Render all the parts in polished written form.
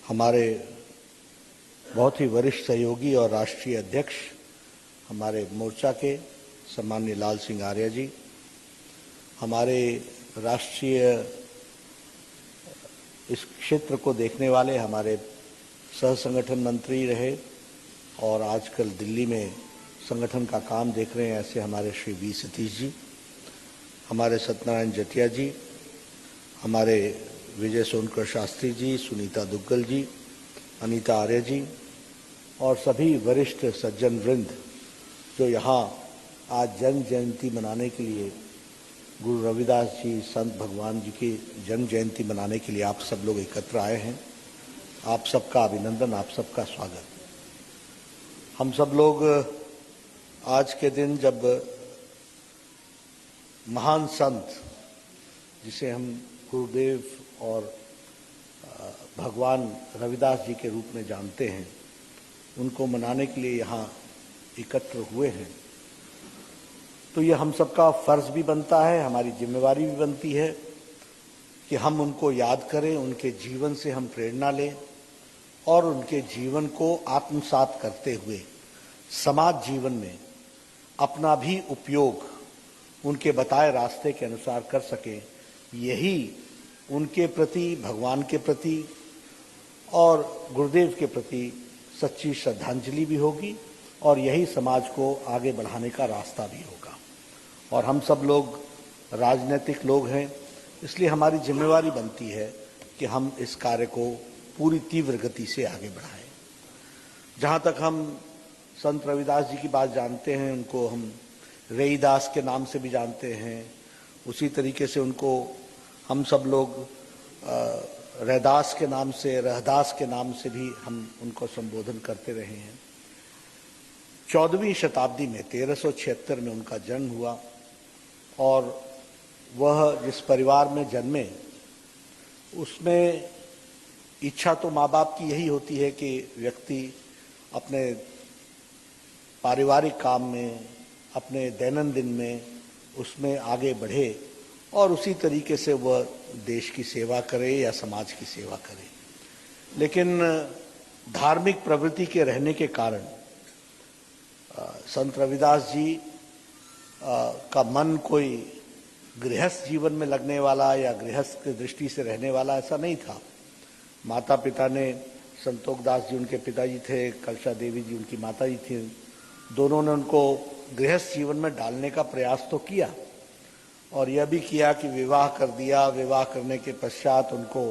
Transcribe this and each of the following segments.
हमारे बहुत ही वरिष्ठ सहयोगी और राष्ट्रीय अध्यक्ष हमारे मोर्चा के सम्माननीय लाल सिंह आर्य जी, हमारे राष्ट्रीय इस क्षेत्र को देखने वाले हमारे सह संगठन मंत्री रहे और आजकल दिल्ली में संगठन का काम देख रहे हैं ऐसे हमारे श्री वी सतीश जी, हमारे सत्यनारायण जटिया जी, हमारे विजय सोनकर शास्त्री जी, सुनीता दुग्गल जी, अनीता आर्य जी और सभी वरिष्ठ सज्जन वृंद जो यहाँ आज जन्म जयंती मनाने के लिए गुरु रविदास जी संत भगवान जी की जन्म जयंती मनाने के लिए आप सब लोग एकत्र आए हैं। आप सबका अभिनंदन, आप सबका स्वागत। हम सब लोग आज के दिन जब महान संत जिसे हम गुरुदेव और भगवान रविदास जी के रूप में जानते हैं उनको मनाने के लिए यहाँ एकत्र हुए हैं, तो ये हम सबका फर्ज भी बनता है, हमारी जिम्मेवारी भी बनती है कि हम उनको याद करें, उनके जीवन से हम प्रेरणा लें और उनके जीवन को आत्मसात करते हुए समाज जीवन में अपना भी उपयोग उनके बताए रास्ते के अनुसार कर सकें। यही उनके प्रति, भगवान के प्रति और गुरुदेव के प्रति सच्ची श्रद्धांजलि भी होगी और यही समाज को आगे बढ़ाने का रास्ता भी होगा। और हम सब लोग राजनीतिक लोग हैं, इसलिए हमारी जिम्मेवारी बनती है कि हम इस कार्य को पूरी तीव्र गति से आगे बढ़ाएं। जहाँ तक हम संत रविदास जी की बात जानते हैं, उनको हम रईदास के नाम से भी जानते हैं, उसी तरीके से उनको हम सब लोग रैदास के नाम से, रहदास के नाम से भी हम उनको संबोधन करते रहे हैं। 14वीं शताब्दी में 1376 में उनका जन्म हुआ और वह जिस परिवार में जन्मे उसमें इच्छा तो माँ बाप की यही होती है कि व्यक्ति अपने पारिवारिक काम में, अपने दैनंदिन में उसमें आगे बढ़े और उसी तरीके से वह देश की सेवा करे या समाज की सेवा करे। लेकिन धार्मिक प्रवृत्ति के रहने के कारण संत रविदास जी का मन कोई गृहस्थ जीवन में लगने वाला या गृहस्थ की दृष्टि से रहने वाला ऐसा नहीं था। माता पिता ने, संतोष दास जी उनके पिताजी थे, कलशा देवी जी उनकी माता जी थी, दोनों ने उनको गृहस्थ जीवन में डालने का प्रयास तो किया और यह भी किया कि विवाह कर दिया। विवाह करने के पश्चात उनको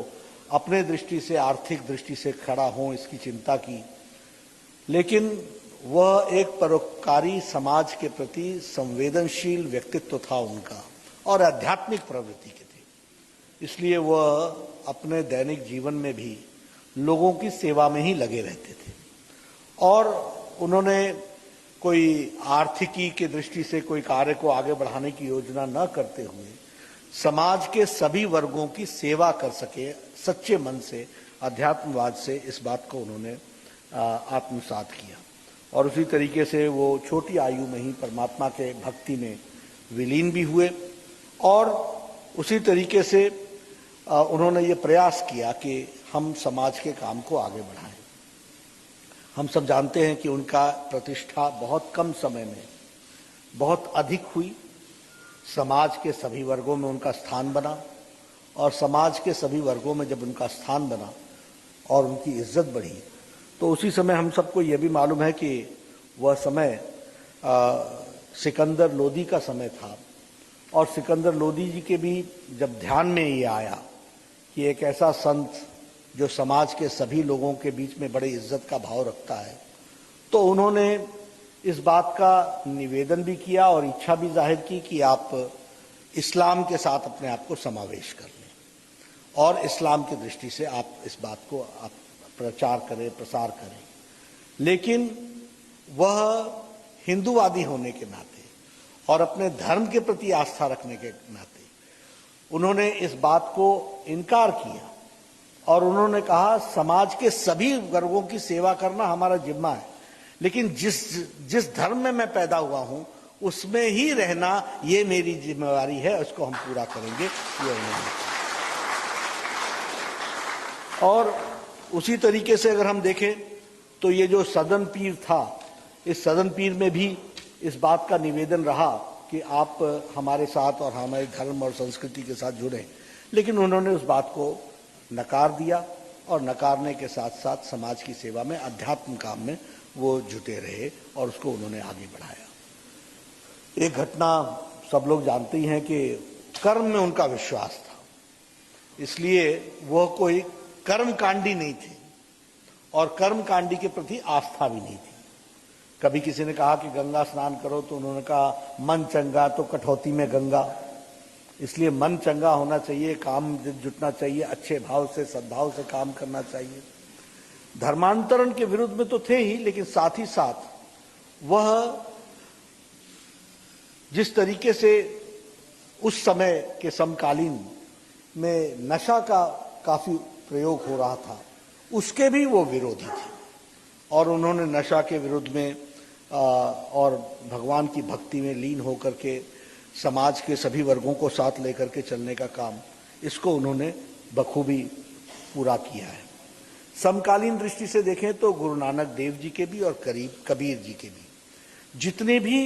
अपने दृष्टि से, आर्थिक दृष्टि से खड़ा हों इसकी चिंता की, लेकिन वह एक परोपकारी समाज के प्रति संवेदनशील व्यक्तित्व था उनका और आध्यात्मिक प्रवृत्ति के थे, इसलिए वह अपने दैनिक जीवन में भी लोगों की सेवा में ही लगे रहते थे और उन्होंने कोई आर्थिकी की दृष्टि से कोई कार्य को आगे बढ़ाने की योजना न करते हुए समाज के सभी वर्गों की सेवा कर सके सच्चे मन से, अध्यात्मवाद से, इस बात को उन्होंने आत्मसात किया और उसी तरीके से वो छोटी आयु में ही परमात्मा के भक्ति में विलीन भी हुए और उसी तरीके से उन्होंने ये प्रयास किया कि हम समाज के काम को आगे बढ़ाएं। हम सब जानते हैं कि उनका प्रतिष्ठा बहुत कम समय में बहुत अधिक हुई, समाज के सभी वर्गों में उनका स्थान बना और समाज के सभी वर्गों में जब उनका स्थान बना और उनकी इज्जत बढ़ी तो उसी समय हम सबको ये भी मालूम है कि वह समय सिकंदर लोदी का समय था और सिकंदर लोदी जी के भी जब ध्यान में ये आया कि एक ऐसा संत जो समाज के सभी लोगों के बीच में बड़े इज्जत का भाव रखता है, तो उन्होंने इस बात का निवेदन भी किया और इच्छा भी जाहिर की कि आप इस्लाम के साथ अपने आप को समावेश कर लें और इस्लाम की दृष्टि से आप इस बात को आप प्रचार करें, प्रसार करें। लेकिन वह हिंदूवादी होने के नाते और अपने धर्म के प्रति आस्था रखने के नाते उन्होंने इस बात को इनकार किया और उन्होंने कहा समाज के सभी वर्गों की सेवा करना हमारा जिम्मा है, लेकिन जिस धर्म में मैं पैदा हुआ हूं उसमें ही रहना ये मेरी जिम्मेवारी है, उसको हम पूरा करेंगे। ये उन्होंने और उसी तरीके से अगर हम देखें तो ये जो सदन पीर था, इस सदन पीर में भी इस बात का निवेदन रहा कि आप हमारे साथ और हमारे धर्म और संस्कृति के साथ जुड़ें, लेकिन उन्होंने उस बात को नकार दिया और नकारने के साथ साथ समाज की सेवा में, अध्यात्म काम में वो जुटे रहे और उसको उन्होंने आगे बढ़ाया। एक घटना सब लोग जानते ही हैं कि कर्म में उनका विश्वास था, इसलिए वह कोई कर्मकांडी नहीं थे और कर्मकांडी के प्रति आस्था भी नहीं थी। कभी किसी ने कहा कि गंगा स्नान करो तो उन्होंने कहा मन चंगा तो कठौती में गंगा। इसलिए मन चंगा होना चाहिए, काम जुटना चाहिए, अच्छे भाव से सद्भाव से काम करना चाहिए। धर्मांतरण के विरुद्ध में तो थे ही, लेकिन साथ ही साथ वह जिस तरीके से उस समय के समकालीन में नशा का काफी प्रयोग हो रहा था, उसके भी वो विरोधी थे और उन्होंने नशा के विरुद्ध में और भगवान की भक्ति में लीन होकर के समाज के सभी वर्गों को साथ लेकर के चलने का काम, इसको उन्होंने बखूबी पूरा किया है। समकालीन दृष्टि से देखें तो गुरु नानक देव जी के भी और कबीर जी के भी जितने भी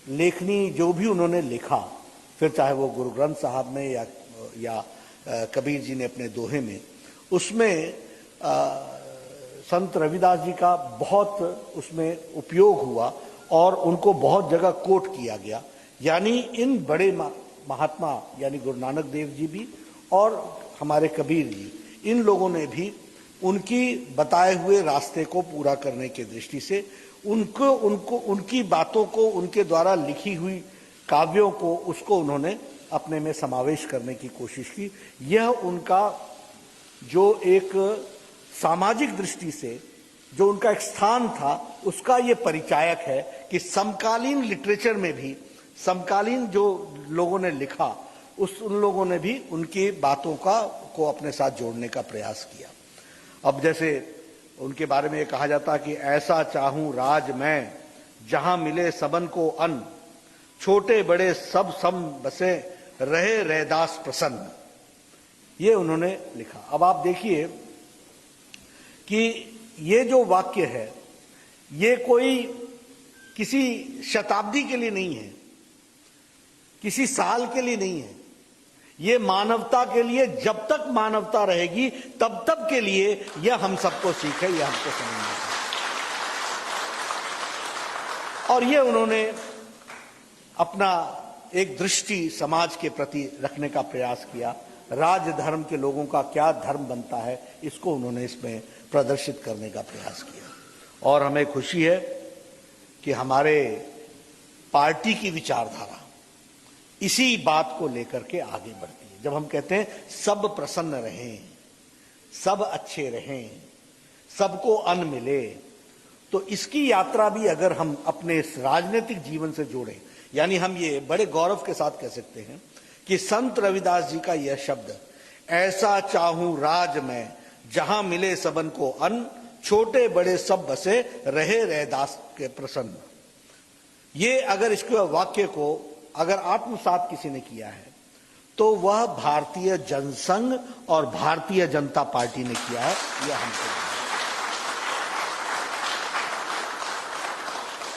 लेखनी जो भी उन्होंने लिखा, फिर चाहे वो गुरु ग्रंथ साहब में या कबीर जी ने अपने दोहे में, उसमें संत रविदास जी का बहुत उसमें उपयोग हुआ और उनको बहुत जगह कोट किया गया। यानी इन बड़े महात्मा यानी गुरु नानक देव जी भी और हमारे कबीर जी, इन लोगों ने भी उनकी बताए हुए रास्ते को पूरा करने की दृष्टि से उनकी बातों को, उनके द्वारा लिखी हुई काव्यों को, उसको उन्होंने अपने में समावेश करने की कोशिश की। यह उनका जो एक सामाजिक दृष्टि से जो उनका एक स्थान था, उसका ये परिचायक है कि समकालीन लिटरेचर में भी समकालीन जो लोगों ने लिखा, उन लोगों ने भी उनकी बातों को अपने साथ जोड़ने का प्रयास किया। अब जैसे उनके बारे में ये कहा जाता कि ऐसा चाहूं राज मैं जहां मिले सबन को अन्न, छोटे बड़े सब सम बसे रहे रैदास प्रसन्न। ये उन्होंने लिखा। अब आप देखिए कि ये जो वाक्य है, ये कोई किसी शताब्दी के लिए नहीं है, किसी साल के लिए नहीं है, ये मानवता के लिए, जब तक मानवता रहेगी तब तक के लिए यह हम सबको सीख है, यह हमको समझना है। और ये उन्होंने अपना एक दृष्टि समाज के प्रति रखने का प्रयास किया। राज धर्म के लोगों का क्या धर्म बनता है, इसको उन्होंने इसमें प्रदर्शित करने का प्रयास किया। और हमें खुशी है कि हमारे पार्टी की विचारधारा इसी बात को लेकर के आगे बढ़ती है। जब हम कहते हैं सब प्रसन्न रहें, सब अच्छे रहें, सबको अन्न मिले, तो इसकी यात्रा भी अगर हम अपने इस राजनीतिक जीवन से जोड़ें, यानी हम ये बड़े गौरव के साथ कह सकते हैं कि संत रविदास जी का यह शब्द, ऐसा चाहूं राज मैं जहां मिले सबन को अन्न, छोटे बड़े सब बसे रहे रैदास के प्रसन्न, ये अगर इसके वाक्य को अगर आत्मसात किसी ने किया है तो वह भारतीय जनसंघ और भारतीय जनता पार्टी ने किया है। यह हमको,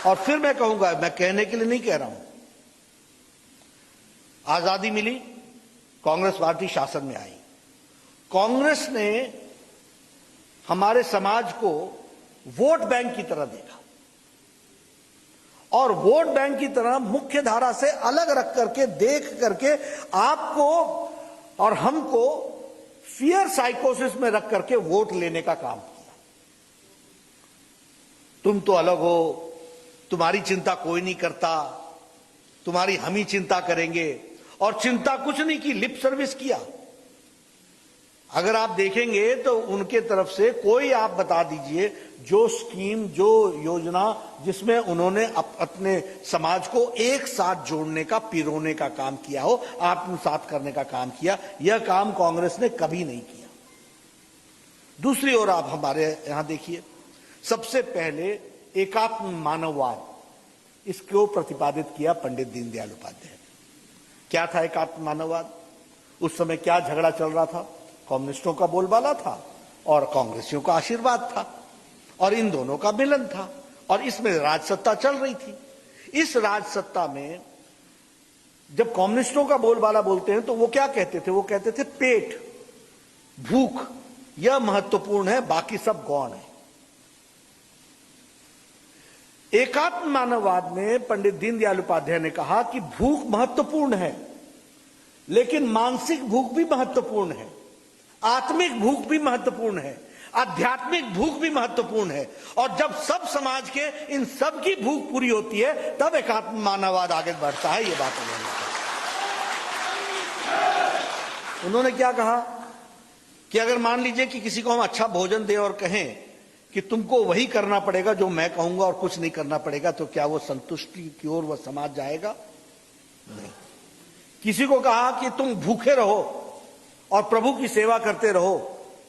और फिर मैं कहूंगा, मैं कहने के लिए नहीं कह रहा हूं, आजादी मिली, कांग्रेस पार्टी शासन में आई, कांग्रेस ने हमारे समाज को वोट बैंक की तरह देखा और वोट बैंक की तरह मुख्य धारा से अलग रख करके, देख करके आपको और हमको फियर साइकोसिस में रख करके वोट लेने का काम किया। तुम तो अलग हो, तुम्हारी चिंता कोई नहीं करता, तुम्हारी हम ही चिंता करेंगे, और चिंता कुछ नहीं की, लिप सर्विस किया। अगर आप देखेंगे तो उनके तरफ से कोई आप बता दीजिए जो स्कीम, जो योजना जिसमें उन्होंने अपने समाज को एक साथ जोड़ने का, पिरोने का काम किया हो, आत्मसात करने का काम किया, यह काम कांग्रेस ने कभी नहीं किया। दूसरी ओर आप हमारे यहां देखिए, सबसे पहले एकात्म मानववाद, इसको प्रतिपादित किया पंडित दीनदयाल उपाध्याय। क्या था एकात्म मानववाद? उस समय क्या झगड़ा चल रहा था? कम्युनिस्टों का बोलबाला था और कांग्रेसियों का आशीर्वाद था और इन दोनों का मिलन था और इसमें राजसत्ता चल रही थी। इस राजसत्ता में जब कम्युनिस्टों का बोलबाला बोलते हैं तो वो क्या कहते थे? वो कहते थे पेट, भूख यह महत्वपूर्ण है, बाकी सब गौण है। एकात्म मानववाद में पंडित दीनदयाल उपाध्याय ने कहा कि भूख महत्वपूर्ण है, लेकिन मानसिक भूख भी महत्वपूर्ण है, आत्मिक भूख भी महत्वपूर्ण है, आध्यात्मिक भूख भी महत्वपूर्ण है। और जब सब समाज के इन सब की भूख पूरी होती है तब एकात्म मानववाद आगे बढ़ता है। ये बात उन्होंने क्या कहा कि अगर मान लीजिए कि किसी को हम अच्छा भोजन दें और कहें कि तुमको वही करना पड़ेगा जो मैं कहूंगा और कुछ नहीं करना पड़ेगा, तो क्या वो संतुष्टि की ओर वह समाज जाएगा? नहीं। किसी को कहा कि तुम भूखे रहो और प्रभु की सेवा करते रहो,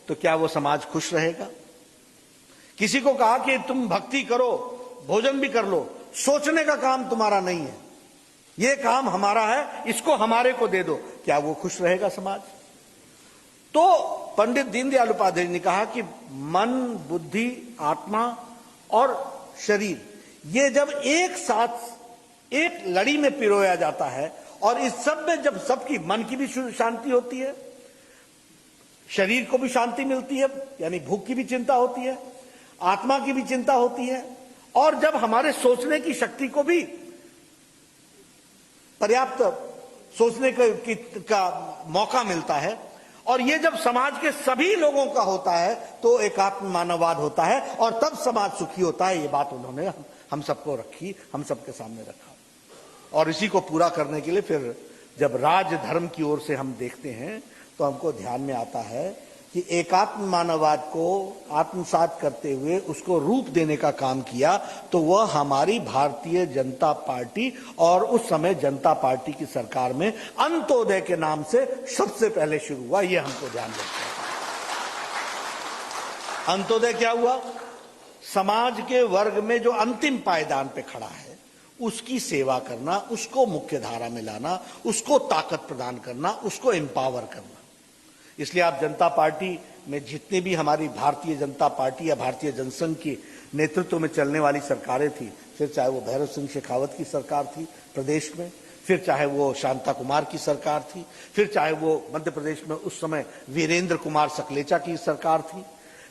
तो क्या वो समाज खुश रहेगा? किसी को कहा कि तुम भक्ति करो, भोजन भी कर लो, सोचने का काम तुम्हारा नहीं है, ये काम हमारा है, इसको हमारे को दे दो, क्या वो खुश रहेगा समाज? तो पंडित दीनदयाल उपाध्याय ने कहा कि मन, बुद्धि, आत्मा और शरीर ये जब एक साथ एक लड़ी में पिरोया जाता है और इस सब में जब सबकी, मन की भी शांति होती है, शरीर को भी शांति मिलती है, यानी भूख की भी चिंता होती है, आत्मा की भी चिंता होती है, और जब हमारे सोचने की शक्ति को भी पर्याप्त सोचने का मौका मिलता है, और ये जब समाज के सभी लोगों का होता है तो एकात्म मानववाद होता है और तब समाज सुखी होता है। ये बात उन्होंने हम सबको रखी, हम सबके सामने रखा। और इसी को पूरा करने के लिए फिर जब राज धर्म की ओर से हम देखते हैं तो हमको ध्यान में आता है कि एकात्म मानववाद को आत्मसात करते हुए उसको रूप देने का काम किया तो वह हमारी भारतीय जनता पार्टी और उस समय जनता पार्टी की सरकार में अंत्योदय के नाम से सबसे पहले शुरू हुआ। यह हमको ध्यान रखना है। अंत्योदय क्या हुआ? समाज के वर्ग में जो अंतिम पायदान पे खड़ा है उसकी सेवा करना, उसको मुख्य धारा में लाना, उसको ताकत प्रदान करना, उसको एम्पावर करना। इसलिए आप जनता पार्टी में जितने भी हमारी भारतीय जनता पार्टी या भारतीय जनसंघ के नेतृत्व में चलने वाली सरकारें थी, फिर चाहे वो भैरव सिंह शेखावत की सरकार थी प्रदेश में, फिर चाहे वो शांता कुमार की सरकार थी, फिर चाहे वो मध्य प्रदेश में उस समय वीरेंद्र कुमार सकलेचा की सरकार थी,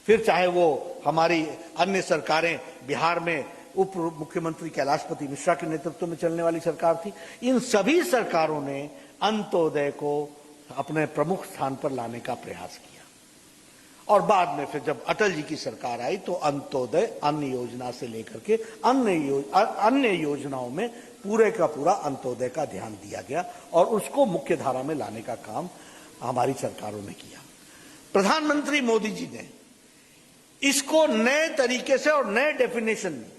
फिर चाहे वो हमारी अन्य सरकारें बिहार में उप मुख्यमंत्री कैलाशपति मिश्रा के नेतृत्व में चलने वाली सरकार थी, इन सभी सरकारों ने अंत्योदय को अपने प्रमुख स्थान पर लाने का प्रयास किया। और बाद में फिर जब अटल जी की सरकार आई तो अंत्योदय अन्न योजना से लेकर के अन्य योजनाओं में पूरे का पूरा अंत्योदय का ध्यान दिया गया और उसको मुख्य धारा में लाने का काम हमारी सरकारों ने किया। प्रधानमंत्री मोदी जी ने इसको नए तरीके से और नए डेफिनेशन में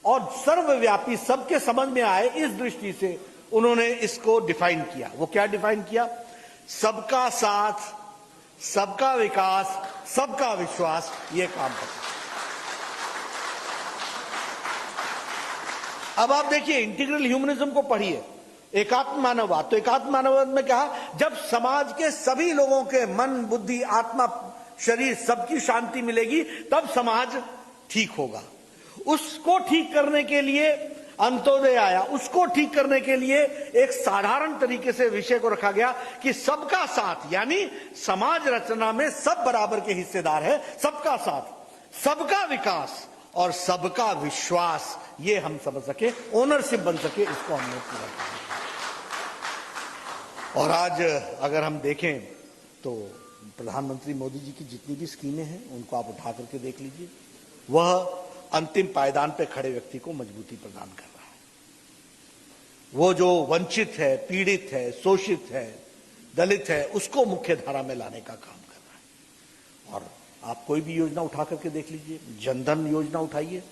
और सर्वव्यापी सबके समझ में आए इस दृष्टि से उन्होंने इसको डिफाइन किया। वो क्या डिफाइन किया? सबका साथ, सबका विकास, सबका विश्वास, ये काम करता। अब आप देखिए, इंटीग्रल ह्यूमनिज्म को पढ़िए, एकात्म मानववाद। तो एकात्म मानववाद में कहा जब समाज के सभी लोगों के मन, बुद्धि, आत्मा, शरीर सबकी शांति मिलेगी तब समाज ठीक होगा। उसको ठीक करने के लिए अंत्योदय आया, उसको ठीक करने के लिए एक साधारण तरीके से विषय को रखा गया कि सबका साथ, यानी समाज रचना में सब बराबर के हिस्सेदार है, सबका साथ, सबका विकास और सबका विश्वास, ये हम समझ सके, ओनरशिप बन सके, इसको हमने पूरा किया। और आज अगर हम देखें तो प्रधानमंत्री मोदी जी की जितनी भी स्कीमें हैं उनको आप उठा करके देख लीजिए, वह अंतिम पायदान पे खड़े व्यक्ति को मजबूती प्रदान कर रहा है। वो जो वंचित है, पीड़ित है, शोषित है, दलित है, उसको मुख्य धारा में लाने का काम कर रहा है। और आप कोई भी योजना उठा करके देख लीजिए, जनधन योजना उठाइए,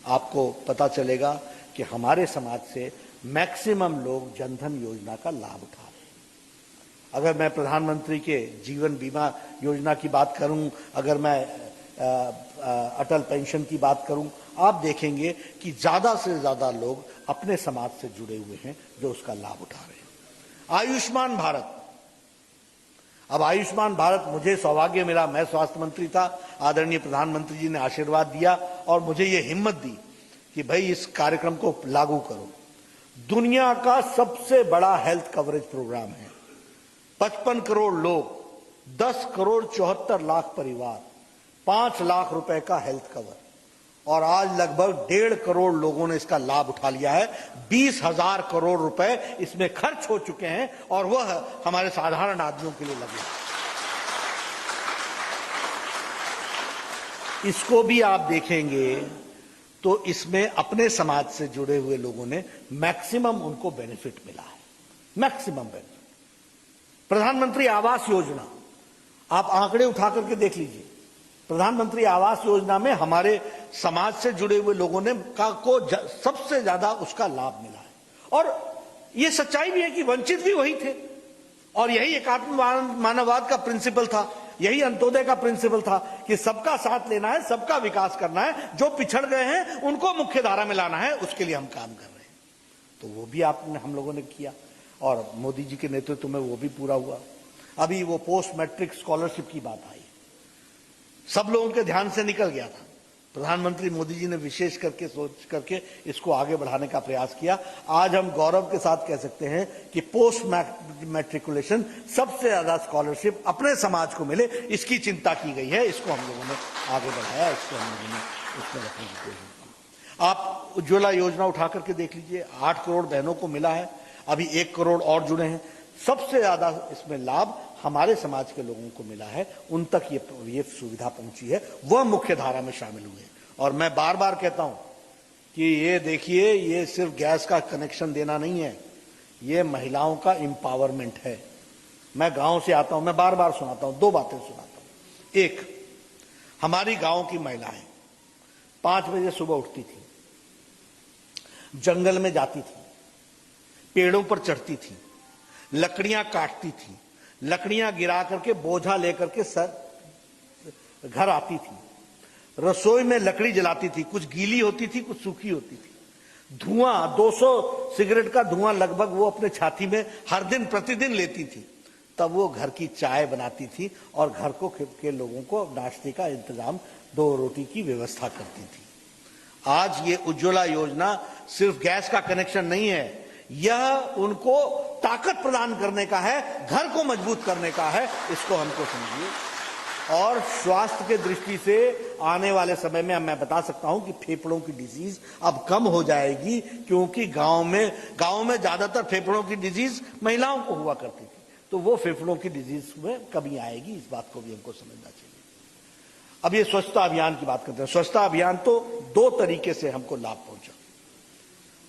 आपको पता चलेगा कि हमारे समाज से मैक्सिमम लोग जनधन योजना का लाभ उठा रहे हैं। अगर मैं प्रधानमंत्री के जीवन बीमा योजना की बात करूं, अगर मैं अटल पेंशन की बात करूं, आप देखेंगे कि ज्यादा से ज्यादा लोग अपने समाज से जुड़े हुए हैं जो उसका लाभ उठा रहे हैं। आयुष्मान भारत, अब आयुष्मान भारत, मुझे सौभाग्य मिला, मैं स्वास्थ्य मंत्री था, आदरणीय प्रधानमंत्री जी ने आशीर्वाद दिया और मुझे ये हिम्मत दी कि भाई इस कार्यक्रम को लागू करो। दुनिया का सबसे बड़ा हेल्थ कवरेज प्रोग्राम है। 55 करोड़ लोग, 10 करोड़ 74 लाख परिवार, 5 लाख रुपए का हेल्थ कवर, और आज लगभग 1.5 करोड़ लोगों ने इसका लाभ उठा लिया है। 20,000 करोड़ रुपए इसमें खर्च हो चुके हैं और वह हमारे साधारण आदमियों के लिए लगे। इसको भी आप देखेंगे तो इसमें अपने समाज से जुड़े हुए लोगों ने मैक्सिमम उनको बेनिफिट मिला है, मैक्सिमम बेनिफिट। प्रधानमंत्री आवास योजना, आप आंकड़े उठा करके देख लीजिए। प्रधानमंत्री आवास योजना में हमारे समाज से जुड़े हुए लोगों ने सबसे ज्यादा उसका लाभ मिला है। और यह सच्चाई भी है कि वंचित भी वही थे, और यही एकात्म मानववाद का प्रिंसिपल था, यही अंत्योदय का प्रिंसिपल था कि सबका साथ लेना है, सबका विकास करना है, जो पिछड़ गए हैं उनको मुख्य धारा में लाना है, उसके लिए हम काम कर रहे हैं। तो वो भी हम लोगों ने किया और मोदी जी के नेतृत्व में वो भी पूरा हुआ। अभी वो पोस्ट मैट्रिक स्कॉलरशिप की बात आई, सब लोगों के ध्यान से निकल गया था। प्रधानमंत्री मोदी जी ने विशेष करके सोच करके इसको आगे बढ़ाने का प्रयास किया। आज हम गौरव के साथ कह सकते हैं कि पोस्ट मैट्रिकुलेशन सबसे ज्यादा स्कॉलरशिप अपने समाज को मिले, इसकी चिंता की गई है, इसको हम लोगों ने आगे बढ़ाया, इसको हम लोगों ने उसमें रखने की कोशिश की। आप उज्ज्वला योजना उठा करके देख लीजिए, 8 करोड़ बहनों को मिला है, अभी 1 करोड़ और जुड़े हैं। सबसे ज्यादा इसमें लाभ हमारे समाज के लोगों को मिला है, उन तक ये सुविधा पहुंची है, वह मुख्य धारा में शामिल हुए। और मैं बार बार कहता हूं कि ये देखिए, ये सिर्फ गैस का कनेक्शन देना नहीं है, ये महिलाओं का एम्पावरमेंट है। मैं गांव से आता हूं, मैं बार बार सुनाता हूं, 2 बातें सुनाता हूं। एक, हमारी गांव की महिलाएं 5 बजे सुबह उठती थी, जंगल में जाती थी, पेड़ों पर चढ़ती थी, लकड़ियां काटती थी, लकड़ियां गिरा करके बोझा लेकर के घर आती थी, रसोई में लकड़ी जलाती थी, कुछ गीली होती थी, कुछ सूखी होती थी। धुआं, 200 सिगरेट का धुआं लगभग वो अपने छाती में हर दिन प्रतिदिन लेती थी। तब वो घर की चाय बनाती थी और घर के लोगों को नाश्ते का इंतजाम, 2 रोटी की व्यवस्था करती थी। आज ये उज्ज्वला योजना सिर्फ गैस का कनेक्शन नहीं है, यह उनको ताकत प्रदान करने का है, घर को मजबूत करने का है, इसको हमको समझिए। और स्वास्थ्य के दृष्टि से आने वाले समय में मैं बता सकता हूं कि फेफड़ों की डिजीज अब कम हो जाएगी, क्योंकि गांव में ज्यादातर फेफड़ों की डिजीज महिलाओं को हुआ करती थी, तो वो फेफड़ों की डिजीज में कमी आएगी, इस बात को भी हमको समझना चाहिए। अब ये स्वच्छता अभियान की बात करते हैं। स्वच्छता अभियान तो 2 तरीके से हमको लाभ पहुंचा।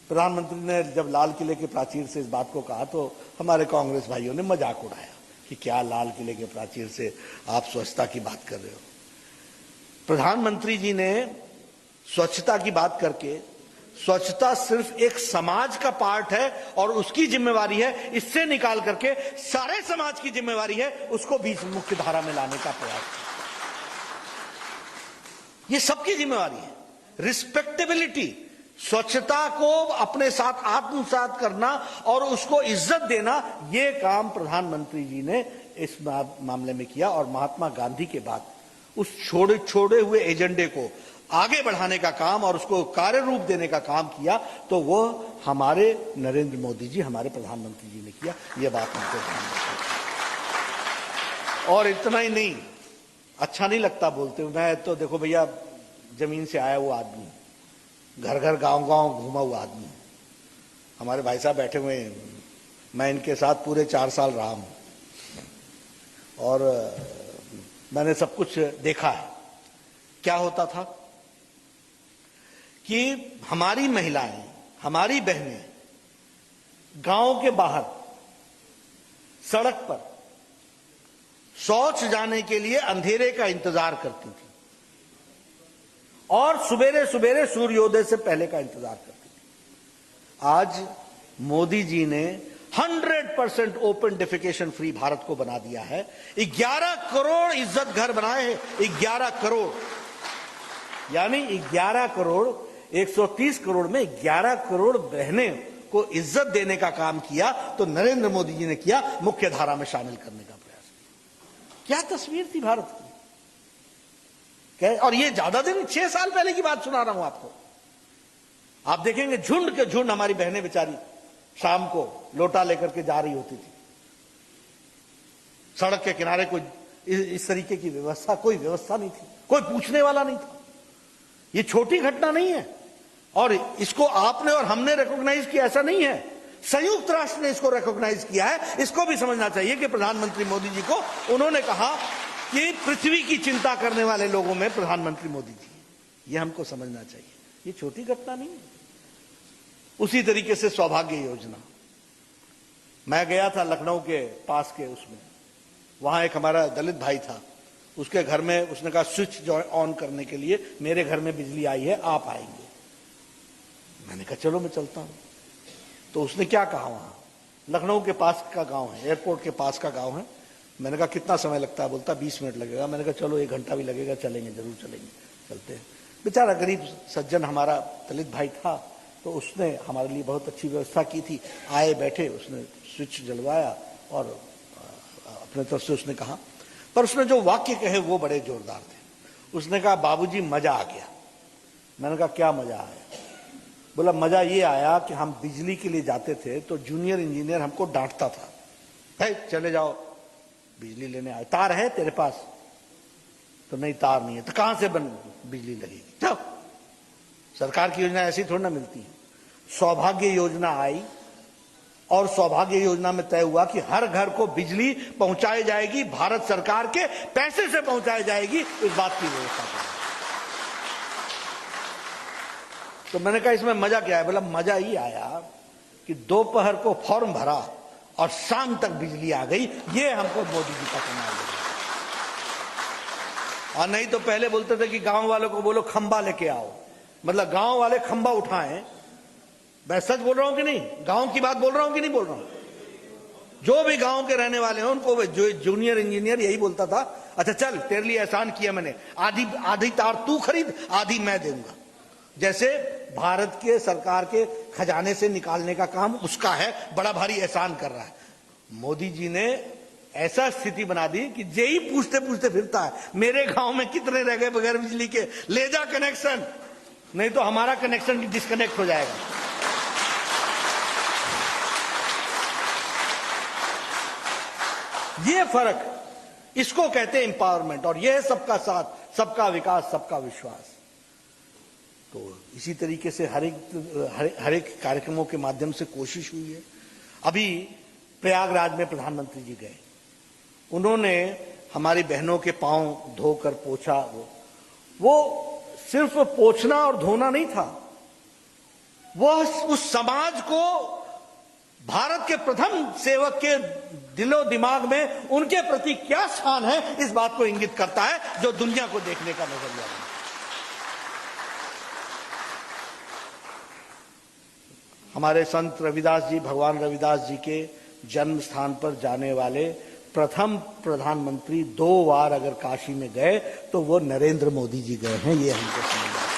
प्रधानमंत्री ने जब लाल किले के प्राचीर से इस बात को कहा तो हमारे कांग्रेस भाइयों ने मजाक उड़ाया कि क्या लाल किले के प्राचीर से आप स्वच्छता की बात कर रहे हो। प्रधानमंत्री जी ने स्वच्छता की बात करके, स्वच्छता सिर्फ एक समाज का पार्ट है और उसकी जिम्मेवारी है, इससे निकाल करके सारे समाज की जिम्मेवारी है, उसको बीच मुख्य धारा में लाने का प्रयास किया। ये सबकी जिम्मेवारी है। रिस्पेक्टेबिलिटी, स्वच्छता को अपने साथ आत्मसात करना और उसको इज्जत देना, ये काम प्रधानमंत्री जी ने इस मामले में किया। और महात्मा गांधी के बाद उस छोड़े हुए एजेंडे को आगे बढ़ाने का काम और उसको कार्य रूप देने का काम किया, तो वो हमारे नरेंद्र मोदी जी, हमारे प्रधानमंत्री जी ने किया। ये बात हमको ध्यान रखनी। और इतना ही नहीं, अच्छा नहीं लगता बोलते हुए, मैं तो देखो भैया जमीन से आया हुआ आदमी, घर घर गांव गांव घूमा हुआ आदमी। हमारे भाई साहब बैठे हुए हैं, मैं इनके साथ पूरे 4 साल रहा हूं और मैंने सब कुछ देखा है। क्या होता था कि हमारी महिलाएं, हमारी बहनें गांव के बाहर सड़क पर शौच जाने के लिए अंधेरे का इंतजार करती थी और सवेरे सवेरे सूर्योदय से पहले का इंतजार करती थी। आज मोदी जी ने 100% ओपन डिफिकेशन फ्री भारत को बना दिया है। 11 करोड़ इज्जत घर बनाए हैं, 11 करोड़, यानी 11 करोड़, 130 करोड़ में 11 करोड़ बहनें को इज्जत देने का काम किया, तो नरेंद्र मोदी जी ने किया, मुख्य धारा में शामिल करने का प्रयास किया। क्या तस्वीर थी भारत की। और ये ज्यादा दिन 6 साल पहले की बात सुना रहा हूं आपको। आप देखेंगे झुंड के झुंड हमारी बहनें बेचारी शाम को लोटा लेकर के जा रही होती थी। सड़क के किनारे कोई इस तरीके की व्यवस्था, कोई व्यवस्था नहीं थी, कोई पूछने वाला नहीं था। ये छोटी घटना नहीं है और इसको आपने और हमने रिकॉग्नाइज किया, ऐसा नहीं है। संयुक्त राष्ट्र ने इसको रिकॉग्नाइज किया है। इसको भी समझना चाहिए कि प्रधानमंत्री मोदी जी को, उन्होंने कहा कि पृथ्वी की चिंता करने वाले लोगों में प्रधानमंत्री मोदी जी, ये हमको समझना चाहिए। ये छोटी घटना नहीं है। उसी तरीके से सौभाग्य योजना, मैं गया था लखनऊ के पास के उसमें, वहां एक हमारा दलित भाई था, उसके घर में उसने कहा स्विच जो ऑन करने के लिए मेरे घर में बिजली आई है, आप आएंगे। मैंने कहा चलो मैं चलता हूं। तो उसने क्या कहा, वहां लखनऊ के पास का गांव है, एयरपोर्ट के पास का गांव है। मैंने कहा कितना समय लगता है, बोलता 20 मिनट लगेगा। मैंने कहा चलो 1 घंटा भी लगेगा, चलेंगे, जरूर चलेंगे, चलते हैं। बेचारा गरीब सज्जन हमारा दलित भाई था, तो उसने हमारे लिए बहुत अच्छी व्यवस्था की थी। आए बैठे, उसने स्विच जलवाया और अपने तरफ से उसने कहा, पर उसने जो वाक्य कहे वो बड़े जोरदार थे। उसने कहा बाबूजी मजा आ गया। मैंने कहा क्या मजा आया? बोला मजा ये आया कि हम बिजली के लिए जाते थे तो जूनियर इंजीनियर हमको डांटता था, भाई चले जाओ बिजली लेने आए, तार है तेरे पास? तो नहीं तार नहीं है। तो कहां से बिजली लगेगी? जाओ। सरकार की योजना ऐसी थोड़ी ना मिलती है। सौभाग्य योजना आई और सौभाग्य योजना में तय हुआ कि हर घर को बिजली पहुंचाई जाएगी, भारत सरकार के पैसे से पहुंचाई जाएगी, इस बात की व्यवस्था करें। तो मैंने कहा इसमें मजा क्या है? बोला मजा ये आया कि दोपहर को फॉर्म भरा और शाम तक बिजली आ गई। ये हमको मोदी जी का कमाल लगा। और नहीं तो पहले बोलते थे कि गांव वालों को बोलो खंबा लेके आओ, मतलब गांव वाले खंबा उठाएं। मैं सच बोल रहा हूं कि नहीं? गांव की बात बोल रहा हूं कि नहीं बोल रहा हूं? जो भी गांव के रहने वाले हैं उनको जो जूनियर इंजीनियर यही बोलता था, अच्छा चल तेरे लिए एहसान किया मैंने, आधी तार तू खरीद, आधी मैं दूंगा। जैसे भारत के सरकार के खजाने से निकालने का काम उसका है, बड़ा भारी एहसान कर रहा है। मोदी जी ने ऐसा स्थिति बना दी कि जेई पूछते पूछते फिरता है, मेरे गांव में कितने रह गए बगैर बिजली के, ले जा कनेक्शन, नहीं तो हमारा कनेक्शन डिस्कनेक्ट हो जाएगा। ये फर्क, इसको कहते हैं एम्पावरमेंट, और यह है सबका साथ, सबका विकास, सबका विश्वास। तो इसी तरीके से हर एक कार्यक्रमों के माध्यम से कोशिश हुई है। अभी प्रयागराज में प्रधानमंत्री जी गए, उन्होंने हमारी बहनों के पांव धोकर पोछा। वो सिर्फ पोछना और धोना नहीं था, वह उस समाज को, भारत के प्रथम सेवक के दिलो दिमाग में उनके प्रति क्या स्थान है, इस बात को इंगित करता है, जो दुनिया को देखने का नजरिया है। हमारे संत रविदास जी, भगवान रविदास जी के जन्म स्थान पर जाने वाले प्रथम प्रधानमंत्री 2 बार अगर काशी में गए तो वो नरेंद्र मोदी जी गए हैं, ये हमको समझना चाहिए।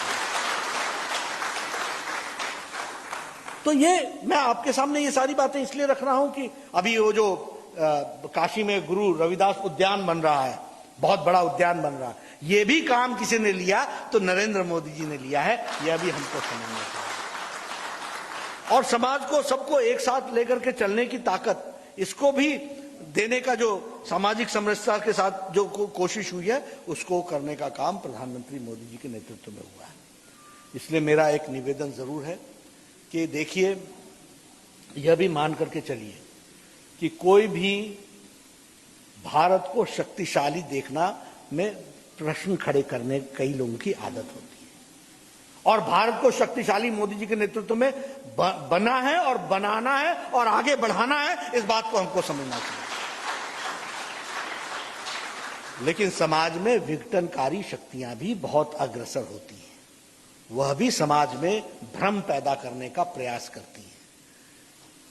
तो ये मैं आपके सामने ये सारी बातें इसलिए रख रहा हूं कि अभी वो जो काशी में गुरु रविदास उद्यान बन रहा है, बहुत बड़ा उद्यान बन रहा है, ये भी काम किसी ने लिया तो नरेंद्र मोदी जी ने लिया है, यह भी हमको समझना चाहिए। और समाज को, सबको एक साथ लेकर के चलने की ताकत, इसको भी देने का जो सामाजिक समरसता के साथ जो कोशिश हुई है, उसको करने का काम प्रधानमंत्री मोदी जी के नेतृत्व में हुआ है। इसलिए मेरा एक निवेदन जरूर है कि देखिए, यह भी मान करके चलिए कि कोई भी भारत को शक्तिशाली देखना में प्रश्न खड़े करने कई लोगों की आदत होती है, और भारत को शक्तिशाली मोदी जी के नेतृत्व में बना है और बनाना है और आगे बढ़ाना है, इस बात को हमको समझना चाहिए। लेकिन समाज में विघटनकारी शक्तियां भी बहुत अग्रसर होती हैं, वह भी समाज में भ्रम पैदा करने का प्रयास करती है।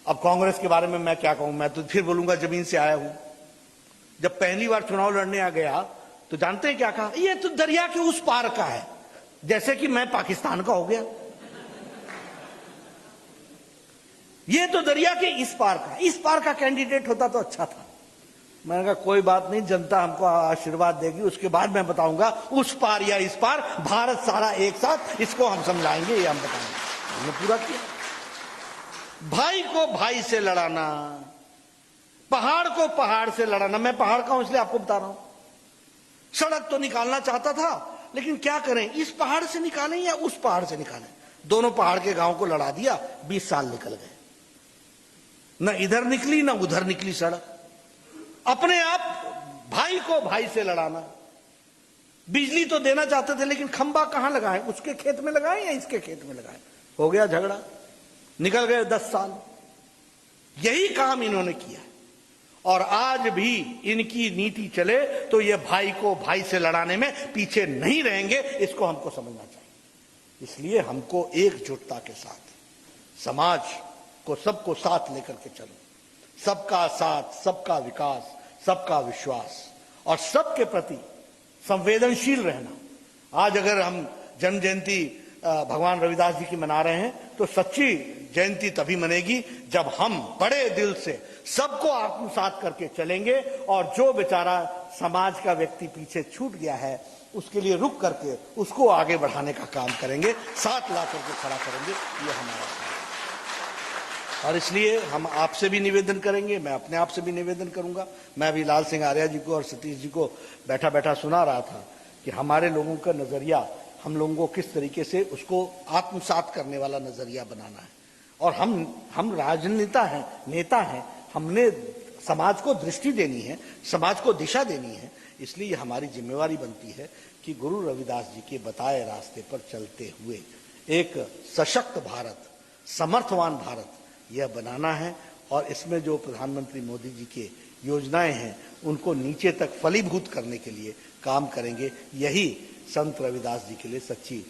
अब कांग्रेस के बारे में मैं क्या कहूं, मैं तो फिर बोलूंगा जमीन से आया हूं। जब पहली बार चुनाव लड़ने आ गया तो जानते हैं क्या कहा, ये तो दरिया के उस पार का है, जैसे कि मैं पाकिस्तान का हो गया। ये तो दरिया के इस पार का कैंडिडेट होता तो अच्छा था। मैंने कहा कोई बात नहीं, जनता हमको आशीर्वाद देगी, उसके बाद मैं बताऊंगा उस पार या इस पार, भारत सारा एक साथ, इसको हम समझाएंगे, ये हम बताएंगे। हमने पूरा किया। भाई को भाई से लड़ाना, पहाड़ को पहाड़ से लड़ाना। मैं पहाड़ का हूं इसलिए आपको बता रहा हूं। सड़क तो निकालना चाहता था, लेकिन क्या करें, इस पहाड़ से निकालें या उस पहाड़ से निकालें। दोनों पहाड़ के गांव को लड़ा दिया, 20 साल निकल गए, न इधर निकली न उधर निकली सड़क। अपने आप भाई को भाई से लड़ाना। बिजली तो देना चाहते थे, लेकिन खंबा कहां लगाए, उसके खेत में लगाए या इसके खेत में लगाए। हो गया झगड़ा, निकल गए 10 साल। यही काम इन्होंने किया, और आज भी इनकी नीति चले तो ये भाई को भाई से लड़ाने में पीछे नहीं रहेंगे, इसको हमको समझना चाहिए। इसलिए हमको एकजुटता के साथ समाज को, सबको साथ लेकर के चलो। सबका साथ, सबका विकास, सबका विश्वास, और सबके प्रति संवेदनशील रहना। आज अगर हम जन्म जयंती भगवान रविदास जी की मना रहे हैं, तो सच्ची जयंती तभी मनेगी जब हम बड़े दिल से सबको आत्मसात करके चलेंगे, और जो बेचारा समाज का व्यक्ति पीछे छूट गया है, उसके लिए रुक करके उसको आगे बढ़ाने का काम करेंगे, साथ ला करके खड़ा करेंगे। ये हमारा काम है। और इसलिए हम आपसे भी निवेदन करेंगे, मैं अपने आप से भी निवेदन करूंगा। मैं अभी लाल सिंह आर्या जी को और सतीश जी को बैठा बैठा सुना रहा था कि हमारे लोगों का नजरिया, हम लोगों को किस तरीके से उसको आत्मसात करने वाला नजरिया बनाना है। और हम राजनेता हैं, नेता हैं, हमने समाज को दृष्टि देनी है, समाज को दिशा देनी है। इसलिए हमारी जिम्मेवारी बनती है कि गुरु रविदास जी के बताए रास्ते पर चलते हुए एक सशक्त भारत, समर्थवान भारत यह बनाना है। और इसमें जो प्रधानमंत्री मोदी जी के योजनाएं हैं, उनको नीचे तक फलीभूत करने के लिए काम करेंगे। यही संत रविदास जी के लिए सच्ची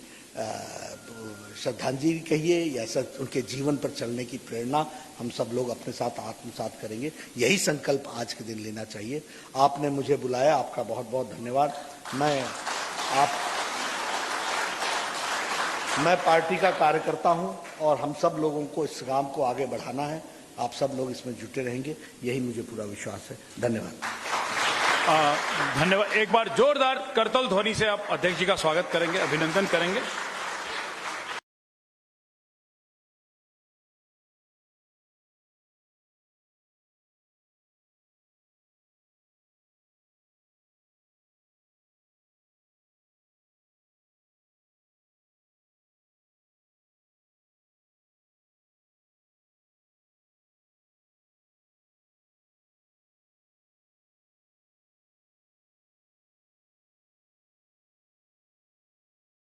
श्रद्धांजलि कहिए या उनके जीवन पर चलने की प्रेरणा हम सब लोग अपने साथ आत्मसात करेंगे। यही संकल्प आज के दिन लेना चाहिए। आपने मुझे बुलाया, आपका बहुत बहुत धन्यवाद। मैं पार्टी का कार्यकर्ता हूं, और हम सब लोगों को इस काम को आगे बढ़ाना है। आप सब लोग इसमें जुटे रहेंगे, यही मुझे पूरा विश्वास है। धन्यवाद। धन्यवाद। एक बार जोरदार करतल ध्वनि से आप अध्यक्ष जी का स्वागत करेंगे, अभिनंदन करेंगे।